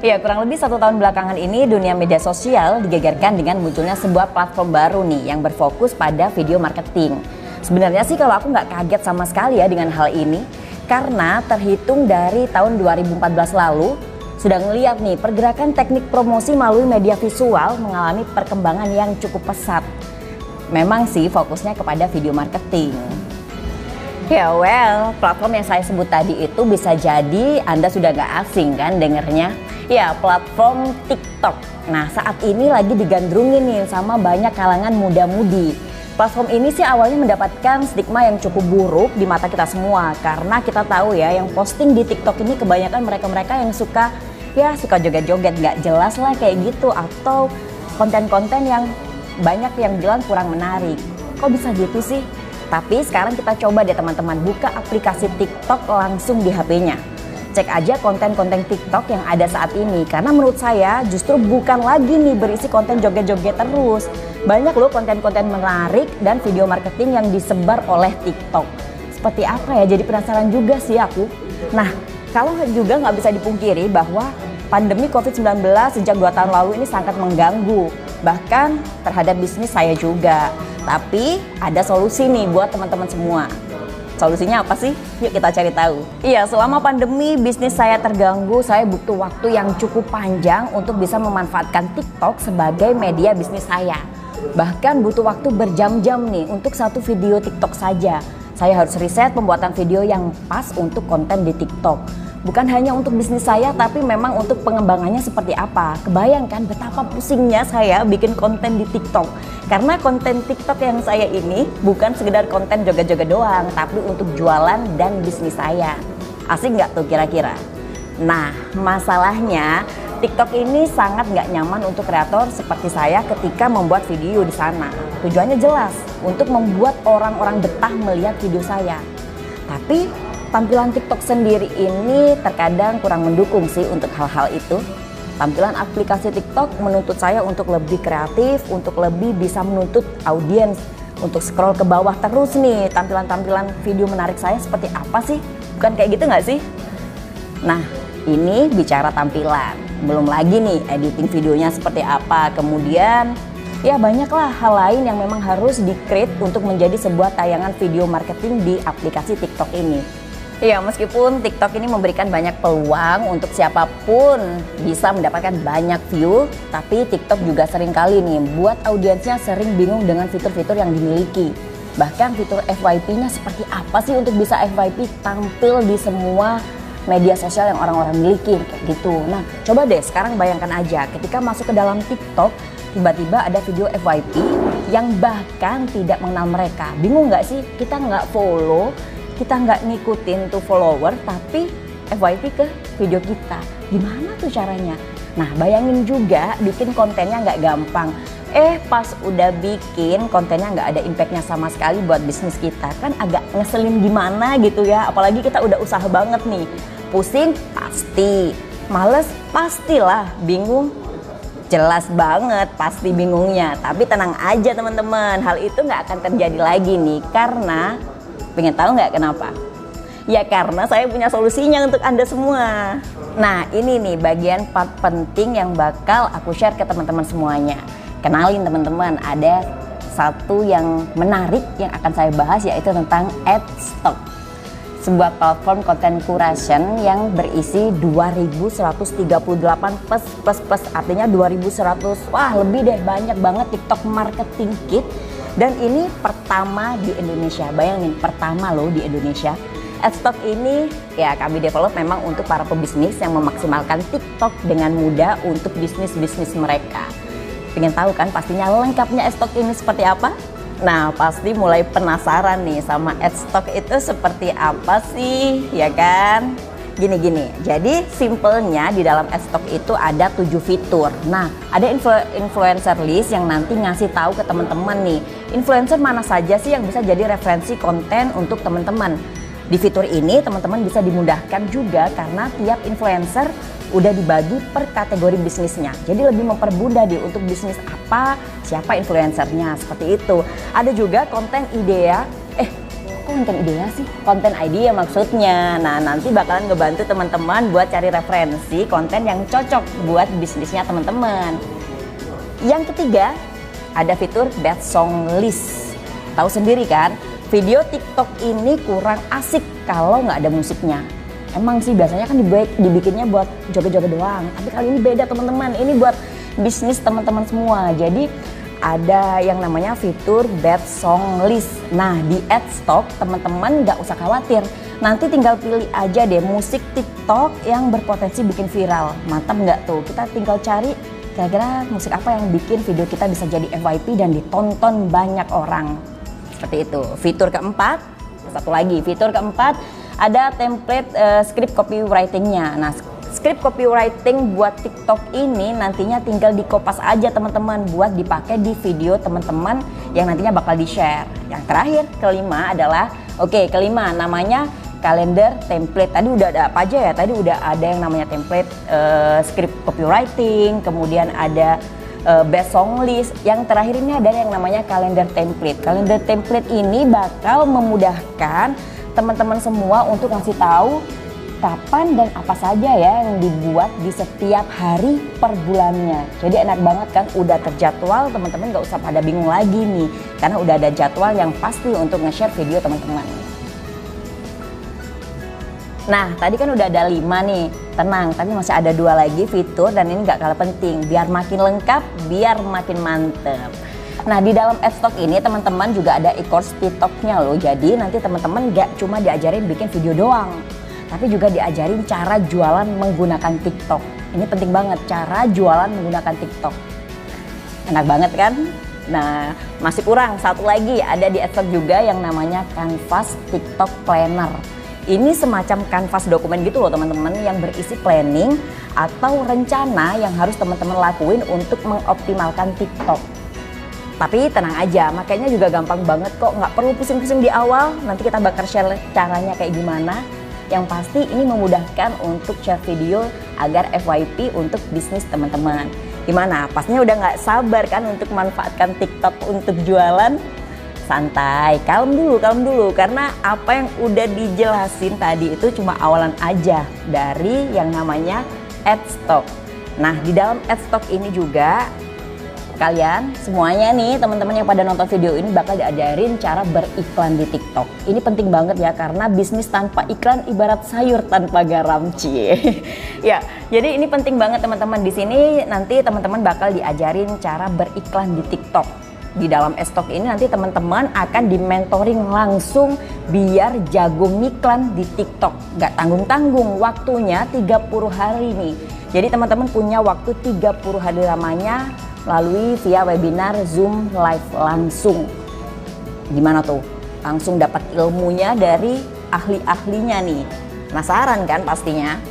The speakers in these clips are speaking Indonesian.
Ya, kurang lebih 1 tahun belakangan ini dunia media sosial digegerkan dengan munculnya sebuah platform baru nih yang berfokus pada video marketing. Sebenarnya sih kalau aku nggak kaget sama sekali ya dengan hal ini, karena terhitung dari tahun 2014 lalu sudah ngeliat nih pergerakan teknik promosi melalui media visual mengalami perkembangan yang cukup pesat. Memang sih fokusnya kepada video marketing. Ya platform yang saya sebut tadi itu bisa jadi Anda sudah nggak asing kan dengernya. Ya, platform TikTok. Nah, saat ini lagi digandrungin nih sama banyak kalangan muda-mudi. Platform ini sih awalnya mendapatkan stigma yang cukup buruk di mata kita semua. Karena kita tahu ya, yang posting di TikTok ini kebanyakan mereka-mereka yang suka joget-joget, nggak jelas lah kayak gitu. Atau konten-konten yang banyak yang bilang kurang menarik. Kok bisa gitu sih? Tapi sekarang kita coba deh teman-teman buka aplikasi TikTok langsung di HP-nya. Cek aja konten-konten TikTok yang ada saat ini, karena menurut saya justru bukan lagi nih berisi konten joget-joget terus. Banyak loh konten-konten menarik dan video marketing yang disebar oleh TikTok. Seperti apa ya, jadi penasaran juga sih aku. Nah, kalau juga nggak bisa dipungkiri bahwa pandemi COVID-19 sejak 2 tahun lalu ini sangat mengganggu, bahkan terhadap bisnis saya juga. Tapi ada solusi nih buat teman-teman semua. Solusinya apa sih? Yuk kita cari tahu. Iya, selama pandemi bisnis saya terganggu, saya butuh waktu yang cukup panjang untuk bisa memanfaatkan TikTok sebagai media bisnis saya. Bahkan butuh waktu berjam-jam nih untuk satu video TikTok saja. Saya harus riset pembuatan video yang pas untuk konten di TikTok. Bukan hanya untuk bisnis saya, tapi memang untuk pengembangannya seperti apa. Kebayangkan betapa pusingnya saya bikin konten di TikTok. Karena konten TikTok yang saya ini bukan sekedar konten joget-joget doang, tapi untuk jualan dan bisnis saya. Asik nggak tuh kira-kira? Nah, masalahnya TikTok ini sangat nggak nyaman untuk kreator seperti saya ketika membuat video di sana. Tujuannya jelas, untuk membuat orang-orang betah melihat video saya. Tapi tampilan TikTok sendiri ini terkadang kurang mendukung sih untuk hal-hal itu. Tampilan aplikasi TikTok menuntut saya untuk lebih kreatif, untuk lebih bisa menuntut audiens, untuk scroll ke bawah terus nih tampilan-tampilan video menarik saya seperti apa sih? Bukan kayak gitu nggak sih? Nah, ini bicara tampilan. Belum lagi nih editing videonya seperti apa. Kemudian ya banyaklah hal lain yang memang harus di-create untuk menjadi sebuah tayangan video marketing di aplikasi TikTok ini. Ya, meskipun TikTok ini memberikan banyak peluang untuk siapapun bisa mendapatkan banyak view, tapi TikTok juga sering kali nih buat audiensnya sering bingung dengan fitur-fitur yang dimiliki. Bahkan fitur FYP-nya seperti apa sih untuk bisa FYP tampil di semua media sosial yang orang-orang miliki kayak gitu. Nah, coba deh sekarang bayangkan aja ketika masuk ke dalam TikTok, tiba-tiba ada video FYP yang bahkan tidak mengenal mereka. Bingung nggak sih? Kita nggak follow, kita nggak ngikutin tuh follower, tapi FYP ke video kita. Gimana tuh caranya? Nah, bayangin juga bikin kontennya nggak gampang. Pas udah bikin kontennya nggak ada impactnya sama sekali buat bisnis kita. Kan agak ngeselin gimana gitu ya. Apalagi kita udah usaha banget nih. Pusing? Pasti. Males? Pastilah. Bingung? Jelas banget pasti bingungnya. Tapi tenang aja teman-teman. Hal itu nggak akan terjadi lagi nih. Karena pengen tahu nggak kenapa? Ya karena saya punya solusinya untuk Anda semua. Nah, ini nih bagian part penting yang bakal aku share ke teman-teman semuanya. Kenalin teman-teman, ada satu yang menarik yang akan saya bahas, yaitu tentang Adstock. Sebuah platform content curation yang berisi 2138 plus artinya 2100, wah lebih deh, banyak banget TikTok marketing kit. Dan ini pertama di Indonesia, bayangin pertama loh di Indonesia. Adstock ini ya kami develop memang untuk para pebisnis yang memaksimalkan TikTok dengan mudah untuk bisnis-bisnis mereka. Pengen tahu kan pastinya lengkapnya Adstock ini seperti apa? Nah, pasti mulai penasaran nih sama Adstock itu seperti apa sih, ya kan? Gini, jadi simpelnya di dalam Adstock itu ada 7 fitur. Nah, ada influencer list yang nanti ngasih tahu ke teman-teman nih, influencer mana saja sih yang bisa jadi referensi konten untuk teman-teman. Di fitur ini teman-teman bisa dimudahkan juga karena tiap influencer udah dibagi per kategori bisnisnya. Jadi lebih mempermudah dia untuk bisnis apa, siapa influencernya, seperti itu. Ada juga konten idea, konten idea sih? Konten idea maksudnya. Nah, nanti bakalan ngebantu teman-teman buat cari referensi konten yang cocok buat bisnisnya teman-teman. Yang ketiga, ada fitur Best Song List. Tahu sendiri kan, video TikTok ini kurang asik kalau nggak ada musiknya. Emang sih biasanya kan dibikinnya buat joget-joget doang. Tapi kali ini beda teman-teman, ini buat bisnis teman-teman semua. Jadi ada yang namanya fitur Best Song List. Nah, di Adstock teman-teman nggak usah khawatir. Nanti tinggal pilih aja deh musik TikTok yang berpotensi bikin viral. Mantap nggak tuh? Kita tinggal cari kira-kira musik apa yang bikin video kita bisa jadi FYP dan ditonton banyak orang. Seperti itu. Fitur keempat, satu lagi. Fitur keempat ada template script copywriting-nya. Nah, script copywriting buat TikTok ini nantinya tinggal dikopas aja teman-teman buat dipakai di video teman-teman yang nantinya bakal di-share. Yang terakhir, kelima adalah kelima namanya kalender template. Tadi udah ada apa aja ya? Tadi udah ada yang namanya template script copywriting, kemudian ada Best Song List. Yang terakhir ini ada yang namanya kalender template. Kalender template ini bakal memudahkan teman-teman semua untuk ngasih tahu kapan dan apa saja ya yang dibuat di setiap hari per bulannya. Jadi enak banget kan, udah terjadwal, teman-teman gak usah pada bingung lagi nih, karena udah ada jadwal yang pasti untuk nge-share video teman-teman. Nah, tadi kan udah ada 5 nih, tenang, tapi masih ada 2 lagi fitur dan ini gak kalah penting, biar makin lengkap, biar makin mantep. Nah, di dalam Adstock ini teman-teman juga ada e-course TikToknya loh, jadi nanti teman-teman gak cuma diajarin bikin video doang, tapi juga diajarin cara jualan menggunakan TikTok. Ini penting banget, cara jualan menggunakan TikTok. Enak banget kan? Nah, masih kurang satu lagi, ada di Adstock juga yang namanya Canvas TikTok Planner. Ini semacam kanvas dokumen gitu loh teman-teman, yang berisi planning atau rencana yang harus teman-teman lakuin untuk mengoptimalkan TikTok. Tapi tenang aja, makanya juga gampang banget kok, nggak perlu pusing-pusing di awal. Nanti kita bakal share caranya kayak gimana. Yang pasti ini memudahkan untuk share video agar FYP untuk bisnis teman-teman. Gimana? Pastinya udah nggak sabar kan untuk manfaatkan TikTok untuk jualan? Santai, kalem dulu, karena apa yang udah dijelasin tadi itu cuma awalan aja dari yang namanya Adstock. Nah, di dalam Adstock ini juga kalian semuanya nih teman-teman yang pada nonton video ini bakal diajarin cara beriklan di TikTok. Ini penting banget ya, karena bisnis tanpa iklan ibarat sayur tanpa garam, cie. Ya, jadi ini penting banget teman-teman. Di sini nanti teman-teman bakal diajarin cara beriklan di TikTok. Di dalam Adstock ini nanti teman-teman akan di-mentoring langsung biar jago ngiklan di TikTok. Gak tanggung-tanggung, waktunya 30 hari nih. Jadi teman-teman punya waktu 30 hari lamanya melalui via webinar Zoom live langsung. Gimana tuh? Langsung dapat ilmunya dari ahli-ahlinya nih. Penasaran kan pastinya?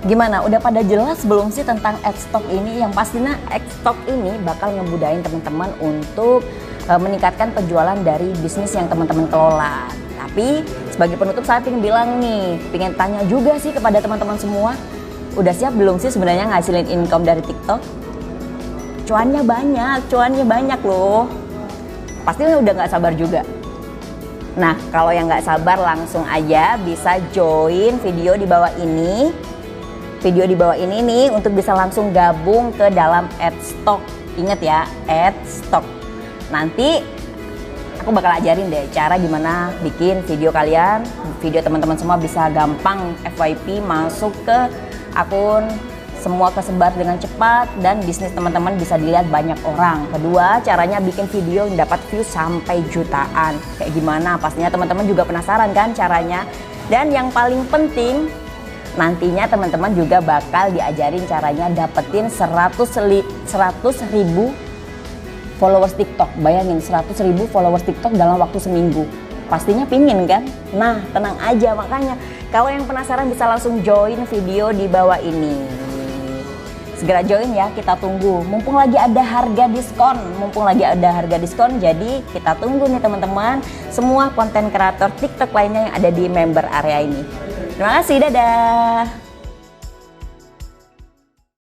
Gimana? Udah pada jelas belum sih tentang Adstock ini? Yang pastinya Adstock ini bakal ngebudain teman-teman untuk meningkatkan penjualan dari bisnis yang teman-teman kelola. Tapi sebagai penutup saya ingin bilang nih, pengen tanya juga sih kepada teman-teman semua, udah siap belum sih sebenarnya ngasilin income dari TikTok? Cuannya banyak loh. Pastinya udah nggak sabar juga. Nah, kalau yang nggak sabar langsung aja bisa join video di bawah ini. Video di bawah ini nih untuk bisa langsung gabung ke dalam Adstock. Ingat ya, Adstock. Nanti aku bakal ajarin deh cara gimana bikin video kalian, video teman-teman semua bisa gampang FYP masuk ke akun, semua kesebar dengan cepat dan bisnis teman-teman bisa dilihat banyak orang. Kedua, caranya bikin video yang dapat view sampai jutaan. Kayak gimana? Pastinya teman-teman juga penasaran kan caranya. Dan yang paling penting, nantinya teman-teman juga bakal diajarin caranya dapetin 100.000 followers TikTok. Bayangin 100.000 followers TikTok dalam waktu seminggu. Pastinya pingin kan? Nah, tenang aja, makanya kalau yang penasaran bisa langsung join video di bawah ini. Segera join ya, kita tunggu. Mumpung lagi ada harga diskon, jadi kita tunggu nih teman-teman semua konten kreator TikTok lainnya yang ada di member area ini. Terima kasih, dadah.